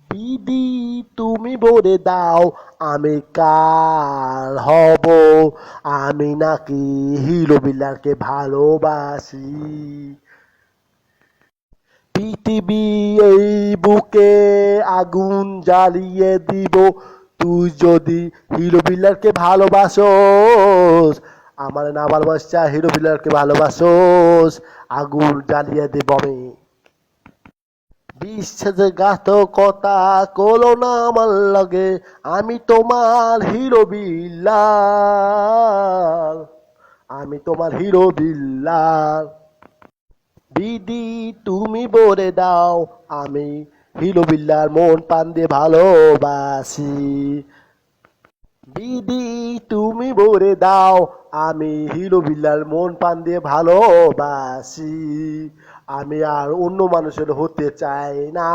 দিদি তুমি বলে দাও আমি কার হব, আমি নাকি হিরো বিলারকে ভালোবাসি। পৃথিবী এই বুকে আগুন জ্বালিয়ে দিব, তুই যদি হিরো বিলারকে ভালোবাসোস। আমার না ভালোবাসা হিরো বিলারকে ভালোবাসোস, আগুন জ্বালিয়ে দেব আমি। বিশ্বাসঘাতকতা করো না আমার লগে, আমি তোমার হিরো বিল্লাল, আমি তোমার হিরো বিল্লাল। দিদি তুমি বলে দাও আমি হিরো বিল্লার মন প্রাণ দিয়ে ভালোবাসি। দিদি তুমি বলে দাও আমি হিরো বিল্লার মন প্রাণ দিয়ে ভালোবাসি, আমি আর অন্য মানুষের হতে চাই না।